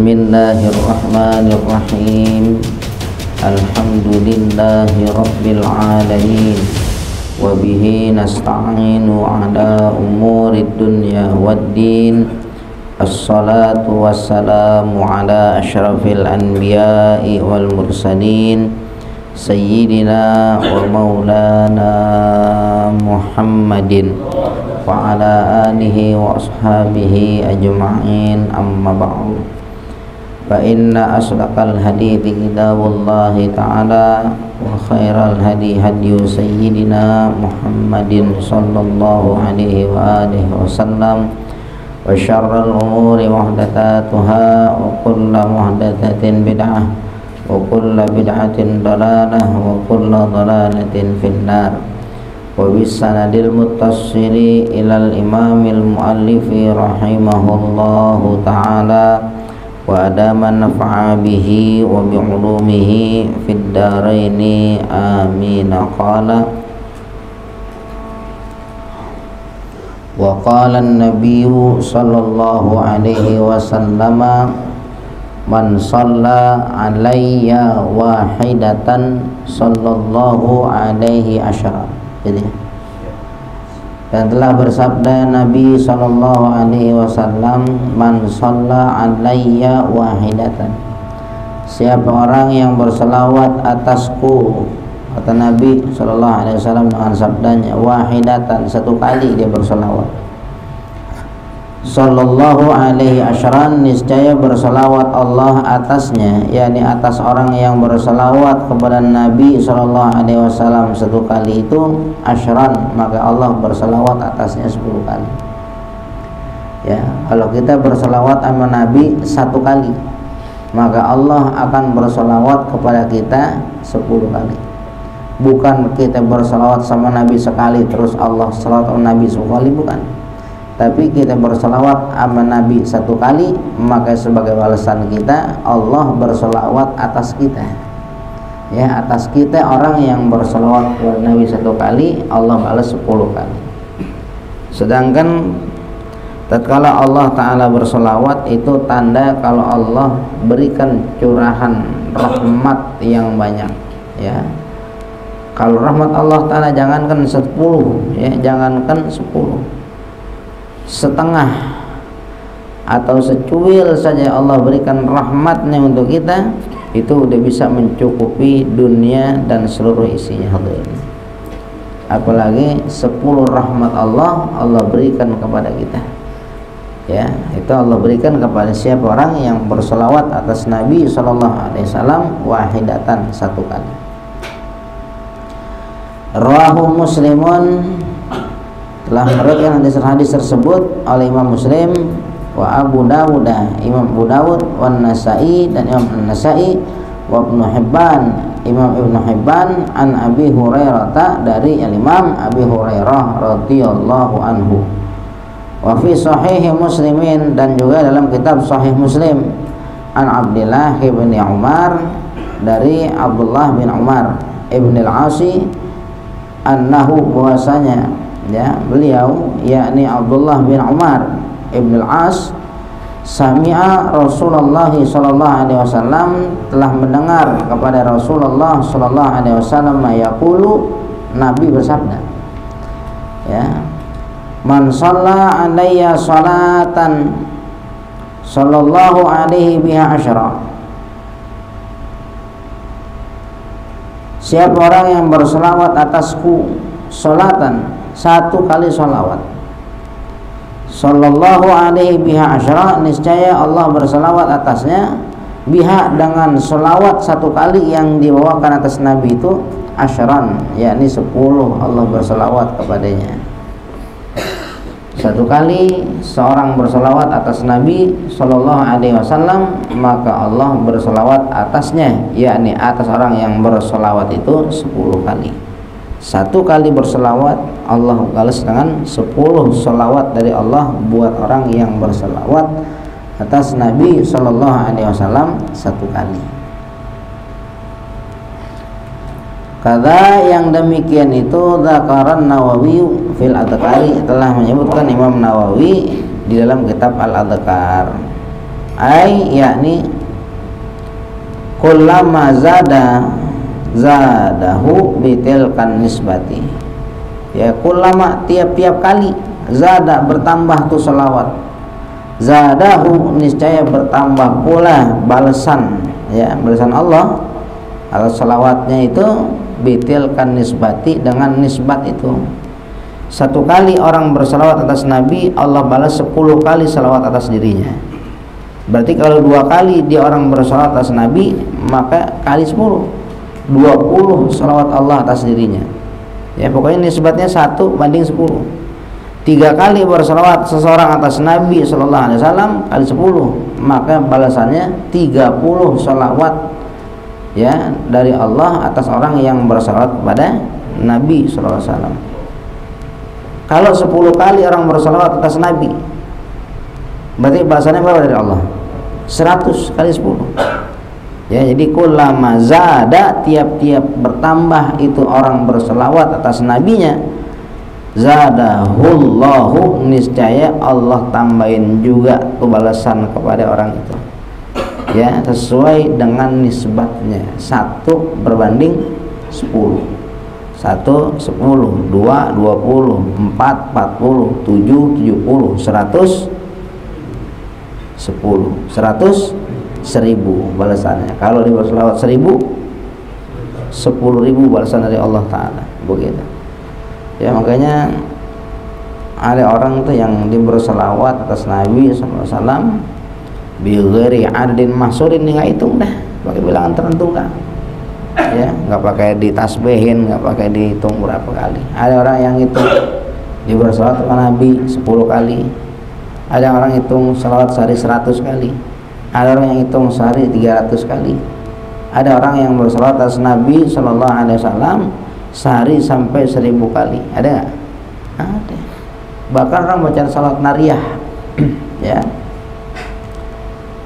Bismillahirrahmanirrahim. Alhamdulillahi rabbil alamin. Wa bihi nasta'inu ala umurid dunya waddin. Assalatu wassalamu ala asyrafil anbiya'i wal mursalin, Sayyidina wa maulana Muhammadin wa ala alihi wa ashabihi ajma'in, amma ba'du. Fa inna asdaqal hadithi kitabullahi ta'ala wa khairal hadi hadiyu sayyidina Muhammadin sallallahu alaihi wa alihi wasallam, wa syarrul umuri muhdatsatuha wa kullu muhdatsatin bid'ah wa kullu bid'atin dalalah wa kullu dalalatin finnar. Wa bisanadil muttasili ilal imamil muallifi rahimahullahu ta'ala wa adama nafa'a bihi wa bi'ulumihi fid daraini amin. Wa qala an-nabiyyu sallallahu alaihi wasallam, man shalla alayya wahidatan sallallahu alaihi asyara. Jadi, dan telah bersabda Nabi sallallahu alaihi wasallam, man shalla alayya wahidatan, siapa orang yang berselawat atasku, kata Nabi sallallahu alaihi wasallam dengan sabdanya, wahidatan, satu kali dia berselawat, sallallahu alaihi asyran, niscaya berselawat Allah atasnya, yakni atas orang yang berselawat kepada Nabi sallallahu alaihi wasallam satu kali itu asyran, maka Allah berselawat atasnya 10 kali. Ya, kalau kita berselawat sama Nabi satu kali, maka Allah akan berselawat kepada kita 10 kali. Bukan kita berselawat sama Nabi sekali terus Allah selawat sama Nabi 10 kali, bukan. Tapi kita berselawat sama Nabi satu kali, maka sebagai balasan kita Allah berselawat atas kita. Ya, atas kita orang yang berselawat kepada Nabi satu kali, Allah balas 10 kali. Sedangkan tatkala Allah Ta'ala berselawat, itu tanda kalau Allah berikan curahan rahmat yang banyak. Ya, kalau rahmat Allah Ta'ala jangankan 10, ya, jangankan 10, setengah atau secuil saja Allah berikan rahmatnya untuk kita, itu udah bisa mencukupi dunia dan seluruh isinya. Apalagi 10 rahmat Allah berikan kepada kita. Ya, itu Allah berikan kepada siapa orang yang berselawat atas Nabi sallallahu alaihi wasallam wahidatan, satu kali. Rawahu Muslimun, telah meriwayatkan hadis tersebut oleh Imam Muslim, wa Abu Dawud, Imam Abu Dawud, wa Nasa'i, dan Imam An-Nasa'i, wa Ibnu Hibban, Imam Ibnu Hibban, an Abi Hurairah, dari Imam Abi Hurairah radhiyallahu anhu. Wa fi Sahih Muslimin, dan juga dalam kitab Sahih Muslim, an Abdullah bin Umar, dari Abdullah bin Umar ibn al-Asi, annahu, bahwasanya, ya, beliau yakni Abdullah bin Umar ibn al-As, sami'a Rasulullah sallallahu alaihi wasallam, telah mendengar kepada Rasulullah sallallahu alaihi wasallam, yaqulu, Nabi bersabda, ya, man shalla alayya salatan sallallahu alaihi biha asyara, siapa orang yang berselawat atasku, salatan, satu kali salawat, sallallahu alaihi biha asyara, niscaya Allah berselawat atasnya, biha, dengan selawat satu kali yang dibawakan atas Nabi itu, asyran, yakni 10 Allah berselawat kepadanya. Satu kali seorang berselawat atas Nabi sallallahu alaihi wasallam, maka Allah berselawat atasnya, yakni atas orang yang berselawat itu 10 kali. Satu kali berselawat Allah balas dengan 10 selawat dari Allah buat orang yang berselawat atas Nabi sallallahu alaihi wasallam satu kali. Kada yang demikian itu dzakaran Nawawi fil Adhkari, telah menyebutkan Imam Nawawi di dalam kitab Al-Adhkar. yakni kullama zadahu bitilkan nisbati, ya kullama tiap-tiap kali zada bertambah tuh salawat, zadahu niscaya bertambah pula balasan, ya balasan Allah atas salawatnya itu bitilkan nisbati, dengan nisbat itu. Satu kali orang bersalawat atas Nabi, Allah balas 10 kali salawat atas dirinya. Berarti kalau 2 kali dia orang bersalawat atas Nabi, maka kali 10, 20 salawat Allah atas dirinya. Ya pokoknya nisbatnya 1 banding 10. 3 kali bersalawat seseorang atas Nabi Sallallahu Alaihi Wasallam kali 10, maka balasannya 30 salawat, ya dari Allah atas orang yang bersalawat kepada Nabi Sallallahu Alaihi Wasallam. Kalau 10 kali orang bersalawat atas Nabi, berarti balasannya berapa dari Allah? 100 kali 10. Ya, jadi kullama zada, tiap-tiap bertambah itu orang berselawat atas nabinya, zadahullahu, niscaya Allah tambahin juga balasan kepada orang itu. Ya, sesuai dengan nisbatnya, 1 berbanding 10. 1 10, 2 20, 4 40, 7 70, 100 10, 100 1000 balasannya. Kalau dia berselawat 1000, 10.000 balasan dari Allah Ta'ala, begitu. Ya makanya ada orang tuh yang dia berselawat atas Nabi SAW bighairi adadin mahsurin, nggak hitung dah, pakai bilangan tertentu kan, ya nggak pakai ditasbihin, nggak pakai dihitung berapa kali. Ada orang yang hitung dia berselawat kepada Nabi 10 kali, ada orang hitung selawat sehari 100 kali, ada orang yang hitung sehari 300 kali, ada orang yang berselawat atas Nabi Sallallahu Alaihi Wasallam sehari sampai 1000 kali. Ada nggak? Ada. Bahkan orang baca salat nariyah, ya,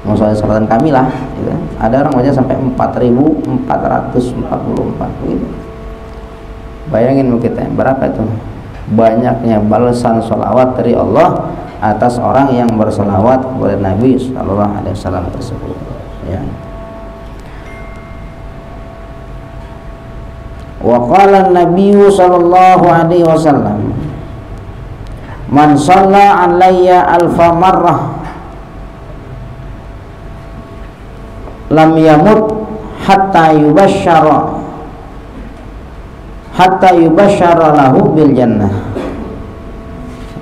maksudnya salatan kamilah, gitu. Ada orang baca sampai 4444 gitu. Bayangin kita berapa itu banyaknya balasan sholawat dari Allah atas orang yang berselawat kepada Nabi Sallallahu Alaihi Wasallam tersebut, ya. Wa qala an-nabiy sallallahu alaihi wasallam, man shalla alayya alfa marrah lam yamut hatta yubasyshara lahu bil jannah.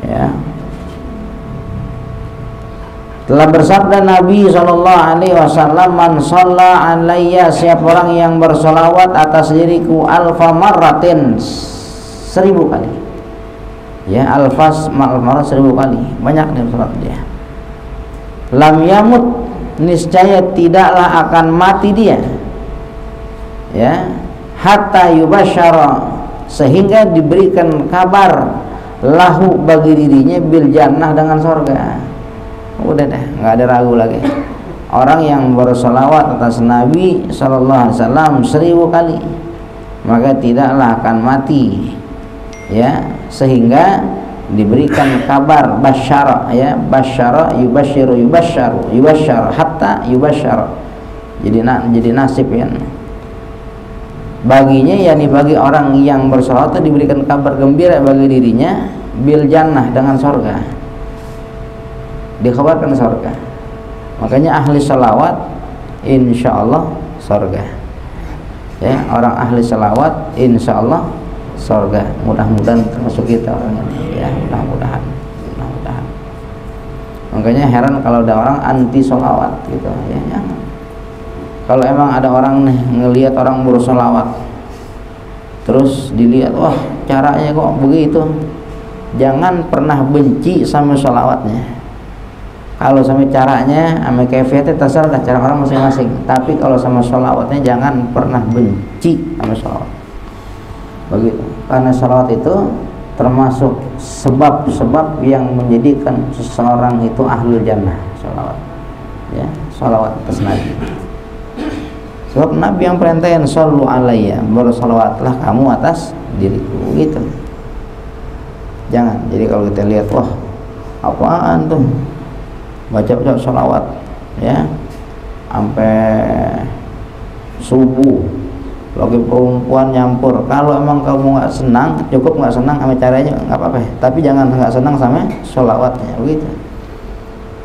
Ya. Telah bersabda Nabi SAW, man shalla alayya, siapa orang yang bersolawat atas diriku alfa marratin, 1000 kali. Ya, alfas marrat 1000 kali, banyak dia sholat dia. Lam yamut, niscaya tidaklah akan mati dia. Ya, hatta yubasyara, sehingga diberikan kabar lahu bagi dirinya bil jannah, dengan surga. Udah dah, nggak ada ragu lagi. Orang yang bersolawat atas Nabi Sallallahu Alaihi Wasallam 1000 kali, maka tidaklah akan mati, ya, sehingga diberikan kabar basyara, ya, basyara yubasyiru yubasyar hatta yubasyar. Jadi nasib, ya, baginya, yakni bagi orang yang bersolawat itu diberikan kabar gembira bagi dirinya bil jannah, dengan surga, dikhabarkan surga. Makanya ahli salawat insyaallah surga, ya, orang ahli salawat insyaallah surga. Mudah-mudahan termasuk kita orang ini, ya, mudah-mudahan. Makanya heran kalau ada orang anti salawat gitu, ya, ya. Kalau emang ada orang nih ngelihat orang bersolawat, terus dilihat, wah caranya kok begitu, jangan pernah benci sama salawatnya. Kalau sama caranya, sama kaifiatnya terserah cara orang masing-masing. Tapi kalau sama sholawatnya jangan pernah benci sama sholawat. Begitu. Karena sholawat itu termasuk sebab-sebab yang menjadikan seseorang itu ahlul jannah. Sholawat, ya, sholawat atas Nabi. Sebab Nabi yang perintahin shollu alayya, bersolawatlah kamu atas diriku, gitu. Jangan. Jadi kalau kita lihat, wah apaan tuh baca sholawat ya, sampai subuh lagi perempuan nyampur. Kalau emang kamu nggak senang, cukup nggak senang sama caranya nggak apa-apa, tapi jangan nggak senang sama sholawatnya, begitu.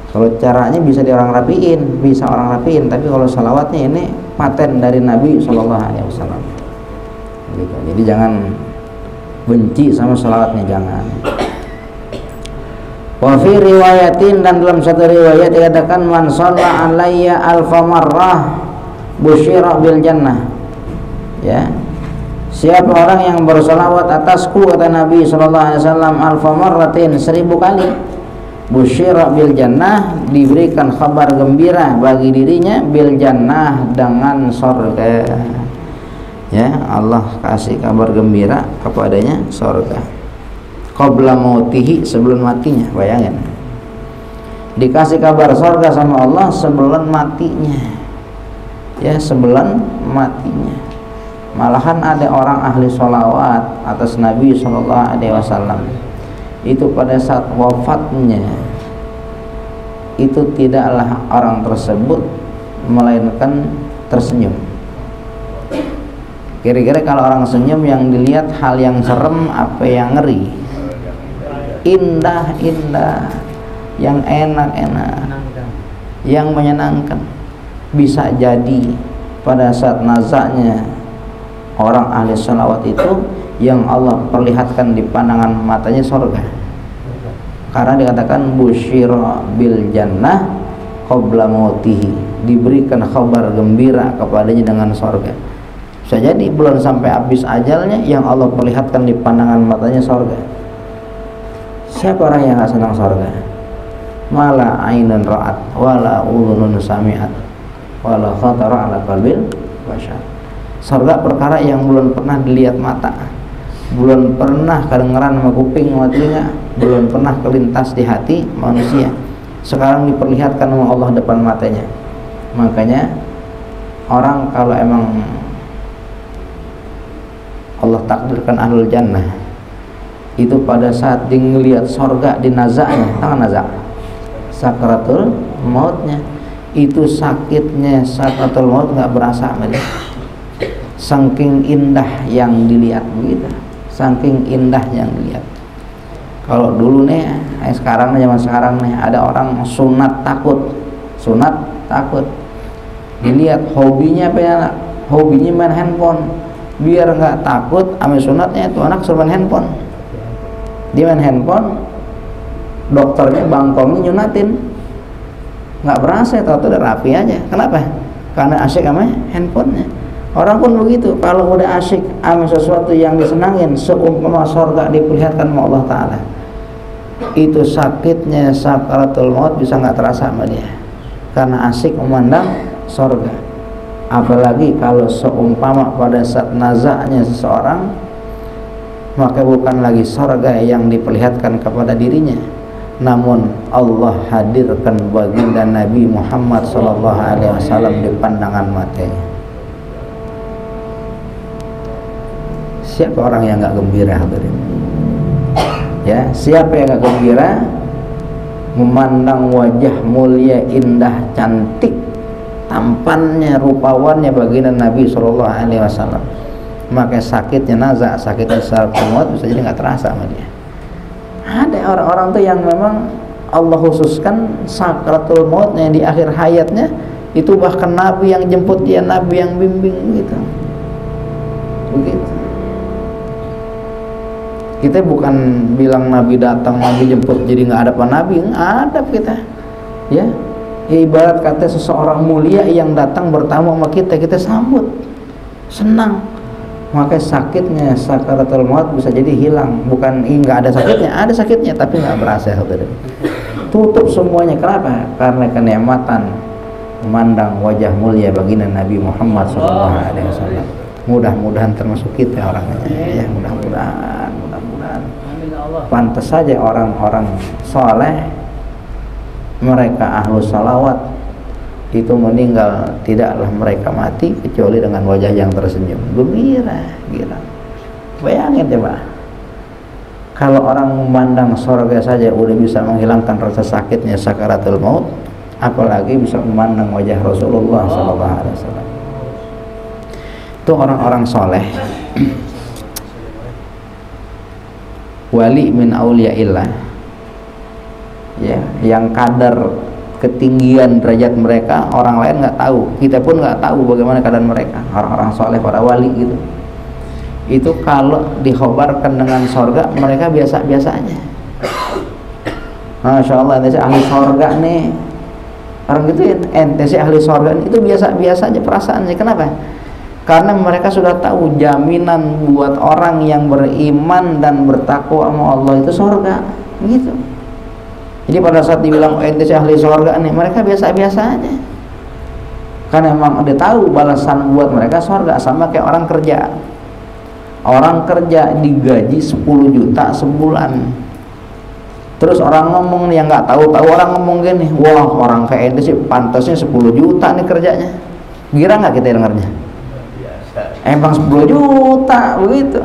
Kalau caranya bisa orang rapiin, tapi kalau sholawatnya ini paten dari Nabi Shallallahu Alaihi Wasallam. Gitu. Jadi jangan benci sama sholawatnya, jangan. Wa fi riwayatin, dan dalam satu riwayat dikatakan man shalla alayya alfa marrah busyira bil jannah. Ya, siapa orang yang bersolawat atasku, kata Nabi Sallallahu Alaihi Wasallam, alfa marratin, 1000 kali, busyira bil jannah, diberikan kabar gembira bagi dirinya, bil jannah, dengan surga. Ya, Allah kasih kabar gembira kepadanya surga. Qabla mautihi, sebelum matinya. Bayangin, dikasih kabar surga sama Allah sebelum matinya. Ya, sebelum matinya. Malahan ada orang ahli sholawat atas Nabi Sallallahu Alaihi Wasallam, itu pada saat wafatnya itu tidaklah orang tersebut melainkan tersenyum. Kira-kira kalau orang senyum yang dilihat hal yang serem apa yang ngeri? Indah-indah, yang enak-enak, yang menyenangkan. Bisa jadi pada saat nazaknya orang ahli sholawat itu yang Allah perlihatkan di pandangan matanya surga, karena dikatakan busyira bil jannah qabla mautihi, diberikan kabar gembira kepadanya dengan surga. Bisa jadi belum sampai habis ajalnya yang Allah perlihatkan di pandangan matanya surga. Siapa orang yang gak senang surga? Mala ainun ra'at wala udhunun sami'at wala khatara ala qalbil bashar. Surga perkara yang belum pernah dilihat mata, belum pernah kedengeran sama kuping, sama telinga, belum pernah kelintas di hati manusia, sekarang diperlihatkan sama Allah depan matanya. Makanya orang kalau emang Allah takdirkan ahlul jannah, itu pada saat dia ngelihat surga di nazaknya, tangan nazak, sakaratul mautnya, itu sakitnya sakaratul maut nggak berasa sama dia. Saking indah yang dilihat, begitu. Saking indah yang dilihat. Kalau dulu nih, sekarang zaman sekarang nih, ada orang sunat takut, dilihat hobinya apa ya, hobinya main handphone. Biar nggak takut sama sunatnya, itu anak suruh main handphone. Dia main handphone, dokternya bangkongnya nyunatin, nggak berasa, tahu udah rapi aja. Kenapa? Karena asyik sama handphonenya. Orang pun begitu, kalau udah asyik sama sesuatu yang disenangin, seumpama surga diperlihatkan sama Allah Ta'ala, itu sakitnya sakaratul maut bisa nggak terasa sama dia, karena asyik memandang surga. Apalagi kalau seumpama pada saat nazaknya seseorang, maka bukan lagi surga yang diperlihatkan kepada dirinya, namun Allah hadirkan baginda Nabi Muhammad SAW di pandangan matanya. Siapa orang yang nggak gembira, hadirin? Ya, siapa yang nggak gembira memandang wajah mulia, indah, cantik, tampannya, rupawannya baginda Nabi Shallallahu Alaihi Wasallam? Maka sakitnya nazak, sakitnya sakaratul maut bisa jadi nggak terasa sama dia. Ada orang-orang tuh yang memang Allah khususkan sakaratul mautnya di akhir hayatnya itu bahkan Nabi yang jemput dia, Nabi yang bimbing, gitu. Begitu. Kita bukan bilang Nabi datang, Nabi jemput, jadi nggak ada apa Nabi, ada kita. Ya, ibarat kata seseorang mulia yang datang bertamu sama kita, kita sambut, senang. Maka sakitnya sakaratul maut bisa jadi hilang. Bukan nggak ada sakitnya, ada sakitnya, tapi nggak berasa. Tutup semuanya. Kenapa? Karena kenikmatan memandang wajah mulia baginda Nabi Muhammad SAW. Mudah-mudahan termasuk kita orangnya, ya, mudah-mudahan. Pantas saja orang-orang soleh, mereka ahlu salawat, itu meninggal tidaklah mereka mati kecuali dengan wajah yang tersenyum, gembira, gila. Bayangin coba, kalau orang memandang surga saja udah bisa menghilangkan rasa sakitnya sakaratul maut, apalagi bisa memandang wajah Rasulullah SAW. Itu orang-orang soleh, wali min auliyaillah, ya, yang kadar ketinggian derajat mereka orang lain nggak tahu, kita pun nggak tahu bagaimana keadaan mereka. Orang-orang soleh, para wali gitu, itu kalau dikhabarkan dengan sorga mereka biasa-biasa aja. Masya Allah, ente ahli sorga nih, orang gitu ya, ente ahli sorga nih, itu biasa-biasa aja perasaannya. Kenapa? Karena mereka sudah tahu jaminan buat orang yang beriman dan bertakwa sama Allah itu sorga, gitu. Jadi pada saat dibilang ente ahli sorga nih, mereka biasa-biasa aja. Karena memang udah tahu balasan buat mereka sorga. Sama kayak orang kerja. Orang kerja digaji 10 juta sebulan. Terus orang ngomong nih yang nggak tahu-tahu, orang ngomong gini, wah orang kayak ente sih pantasnya 10 juta nih kerjanya. Gira nggak kita dengarnya? Emang 10 juta begitu.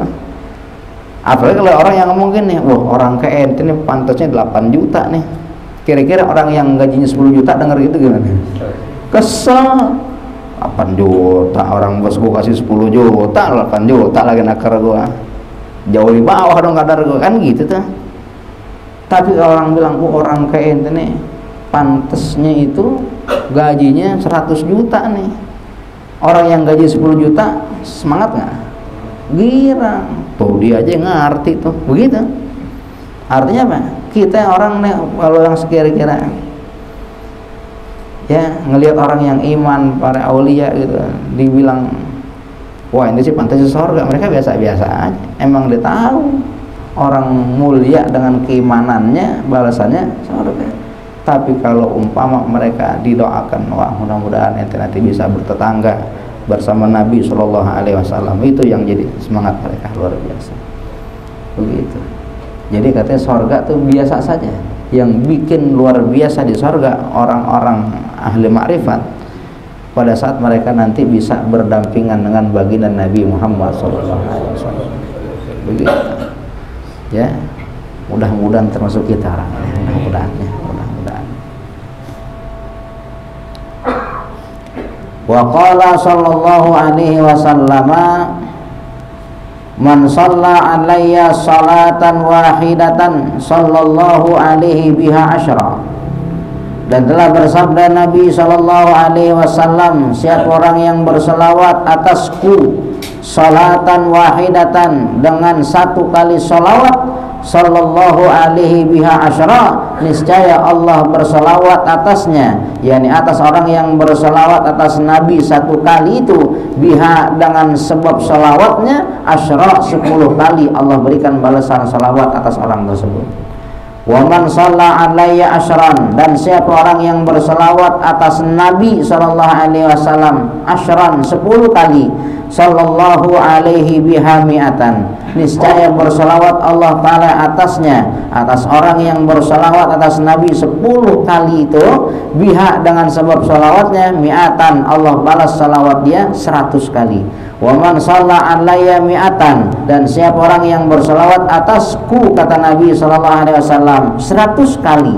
Apalagi kalau orang yang ngomong gini, wah orang kayak ente nih pantasnya 8 juta nih. Kira-kira orang yang gajinya 10 juta denger gitu gimana? Kesel. 8 juta, orang bos gua kasih 10 juta, 8 juta lagi nakar gua. Jauh di bawah dong kadar gua, kan gitu tuh. Tapi kalau orang bilang, orang kayak ente nih pantasnya itu gajinya 100 juta nih. Orang yang gaji 10 juta semangat nggak? Girang. Tuh dia aja ngerti tuh, begitu. Artinya apa? Kita orang nih kalau yang sekira-kira ya ngelihat orang yang iman, para aulia gitu, dibilang wah ini sih pantasnya surga, mereka biasa-biasa aja. Emang dia tahu orang mulia dengan keimanannya balasannya surga. Tapi kalau umpama mereka didoakan, wah mudah-mudahan ente nanti bisa bertetangga bersama Nabi Shallallahu Alaihi Wasallam, itu yang jadi semangat mereka luar biasa. Begitu. Jadi katanya sorga tuh biasa saja. Yang bikin luar biasa di sorga orang-orang ahli ma'rifat pada saat mereka nanti bisa berdampingan dengan baginda Nabi Muhammad Shallallahu Alaihi Wasallam. Begitu. Ya, mudah-mudahan termasuk kita orang. Mudah-mudahan ya. Wa qala sallallahu alaihi wasallam, man shalla alayya salatan wahidatan sallallahu alaihi biha asyra. Dan telah bersabda Nabi sallallahu alaihi wasallam, siapa orang yang berselawat atasku salatan wahidatan, dengan satu kali salawat, sallallahu alaihi biha asyra, niscaya Allah berselawat atasnya, yakni atas orang yang berselawat atas Nabi satu kali itu, biha dengan sebab selawatnya, asyra 10 kali Allah berikan balasan selawat atas orang tersebut. Wa man shalla alayya asyran, dan siapa orang yang berselawat atas Nabi sallallahu alaihi wasallam asyran 10 kali, sallallahu alaihi biha mi'atan, niscaya berselawat Allah Ta'ala atasnya, atas orang yang berselawat atas Nabi 10 kali itu, biha dengan sebab selawatnya, mi'atan, Allah balas selawat dia 100 kali. Wa man shalla alayya mi'atan, dan siapa orang yang berselawat atasku, kata Nabi sallallahu alaihi wasallam 100 kali,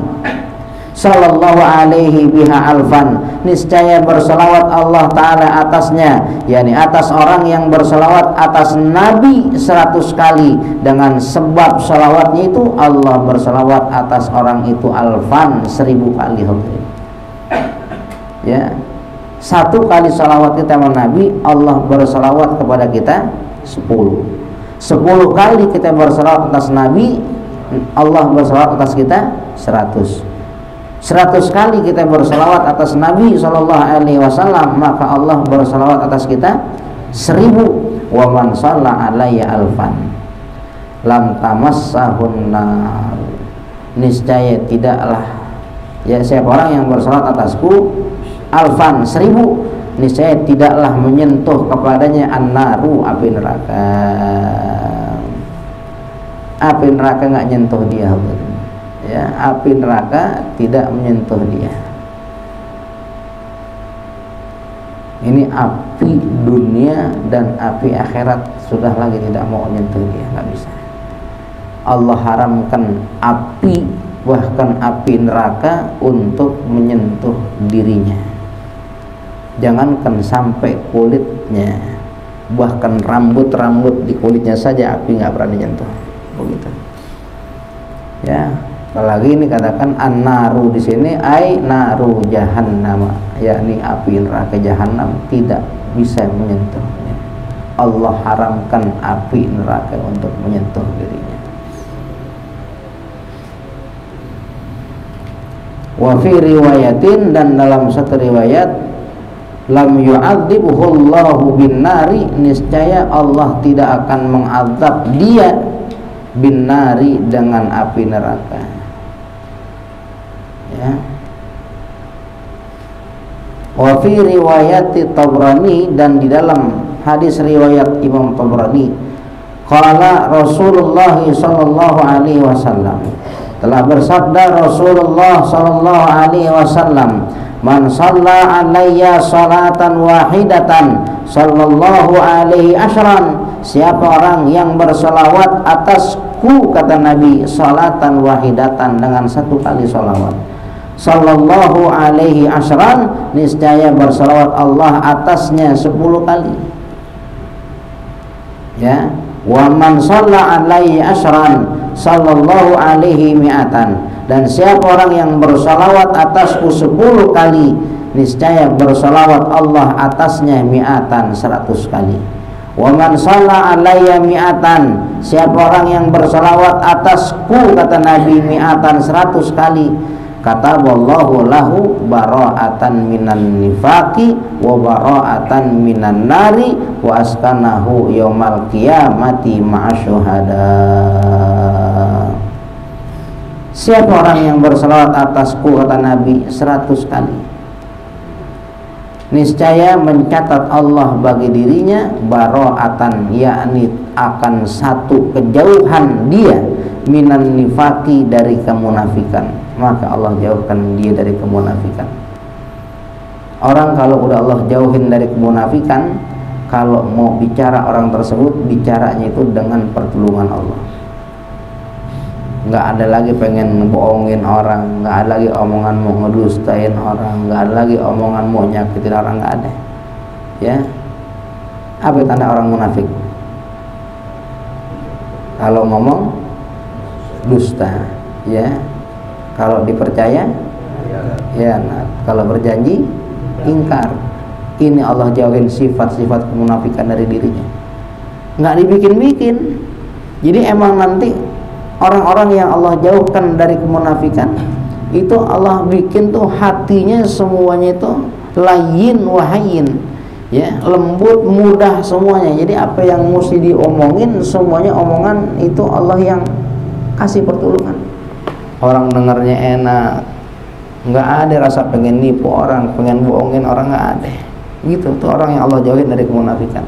sallallahu alaihi biha alfan, niscaya berselawat Allah Ta'ala atasnya, yakni atas orang yang berselawat atas Nabi 100 kali, dengan sebab selawatnya itu Allah berselawat atas orang itu alfan 1000 kali. Ya, satu kali salawat kita sama Nabi, Allah berselawat kepada kita 10 kali kita berselawat atas Nabi, Allah berselawat atas kita 100 kali kita berselawat atas Nabi Sallallahu Alaihi Wasallam, maka Allah berselawat atas kita 1000. Wa man shalla alayya alfan lam tamassahun nar, niscaya tidaklah, ya siapa orang yang berselawat atasku alfan 1000, niscaya tidaklah menyentuh kepadanya an-naru, api neraka. Api neraka nggak nyentuh dia, ya, api neraka tidak menyentuh dia. Ini api dunia dan api akhirat sudah lagi tidak mau menyentuh dia, nggak bisa. Allah haramkan api bahkan api neraka untuk menyentuh dirinya. Jangankan sampai kulitnya, bahkan rambut-rambut di kulitnya saja api nggak berani nyentuh. Begitu. Ya, apalagi ini katakan an-naru di sini ai naru jahannam, yakni api neraka jahanam tidak bisa menyentuhnya. Allah haramkan api neraka untuk menyentuh dirinya. Wa fi riwayatin, dan dalam satu riwayat, lam yu'adzibhullahu bin nari, niscaya Allah tidak akan mengazab dia bin nari dengan api neraka. Ya. Wa fi riwayati Tabrani, dan di dalam hadis riwayat Imam Tabrani, qala Rasulullah sallallahu alaihi wasallam, telah bersabda Rasulullah sallallahu alaihi wasallam, man shalla alayya salatan wahidatan sallallahu alaihi asyran, siapa orang yang berselawat atasku, kata Nabi, salatan wahidatan, dengan satu kali salawat, sallallahu alaihi asyran, niscaya berselawat Allah atasnya 10 kali. Ya, wa man shalla alaihi asyran sallallahu alaihi mi'atan, dan siapa orang yang bersalawat atasku 10 kali, niscaya bersalawat Allah atasnya mi'atan, 100 kali. Wa man shalla alayya mi'atan, siapa orang yang bersalawat atasku, kata Nabi, mi'atan, 100 kali, kata wallahu lahu bara'atan minan nifaqi wa bara'atan minan nari wa askanahu yaumal qiyamati ma'asyuhada. Siapa orang yang berselawat atasku, kata Nabi, 100 kali, niscaya mencatat Allah bagi dirinya bara'atan, yakni akan satu kejauhan dia, minan nifaqi, dari kemunafikan. Maka Allah jauhkan dia dari kemunafikan. Orang kalau udah Allah jauhin dari kemunafikan, kalau mau bicara orang tersebut, bicaranya itu dengan pertolongan Allah. Nggak ada lagi pengen ngebohongin orang, nggak ada lagi omongan mau ngedustain orang, nggak ada lagi omongan mau nyakitin orang, nggak ada. Ya, apa tanda orang munafik? Kalau ngomong dusta, ya. Kalau dipercaya, ya. Nah, kalau berjanji, ingkar. Ini Allah jauhin sifat-sifat kemunafikan dari dirinya. Nggak dibikin-bikin. Jadi emang nanti orang-orang yang Allah jauhkan dari kemunafikan itu Allah bikin tuh hatinya semuanya itu layyin wahayin, ya, lembut, mudah semuanya. Jadi apa yang mesti diomongin, semuanya omongan itu Allah yang kasih pertolongan. Orang dengarnya enak, nggak ada rasa pengen nipu orang, pengen bohongin orang, nggak ada. Gitu tuh orang yang Allah jauhin dari kemunafikan.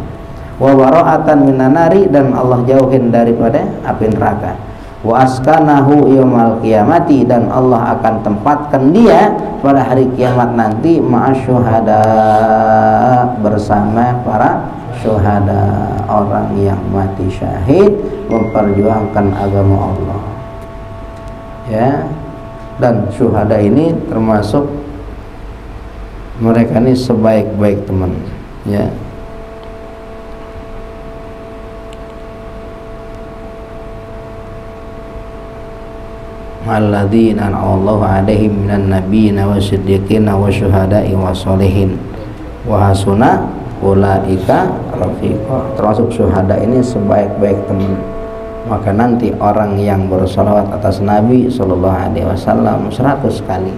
Wa bara'atan minan nari, dan Allah jauhin daripada api neraka. Wa askanahu yaumal qiyamati, dan Allah akan tempatkan dia pada hari kiamat nanti ma'asyuhada, bersama para syuhada, orang yang mati syahid memperjuangkan agama Allah. Ya, dan syuhada ini termasuk mereka ini sebaik-baik teman, ya. Alladzina an'amallahu 'alaihim minan nabiyyin wasiddiqin wasyuhada'i wassalihin wa hasuna ulaika rafiqa. Termasuk syuhada ini sebaik-baik teman. Maka nanti orang yang bersalawat atas Nabi sallallahu alaihi wasallam 100 kali,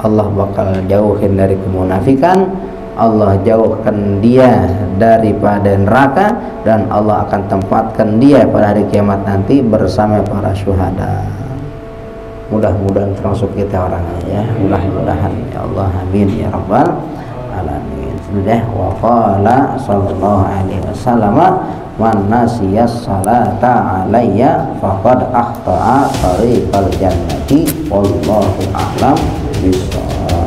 Allah bakal jauhin dari kemunafikan, Allah jauhkan dia daripada neraka, dan Allah akan tempatkan dia pada hari kiamat nanti bersama para syuhada. Mudah-mudahan termasuk kita orangnya, ya. Mudah-mudahan, ya Allah, amin ya rabbal alamin. Sudah wa qala sallallahu alaihi wasallam, man nasiyas salata alayya faqad akhta'a tariqal jannati wallahu a'lam bishawab.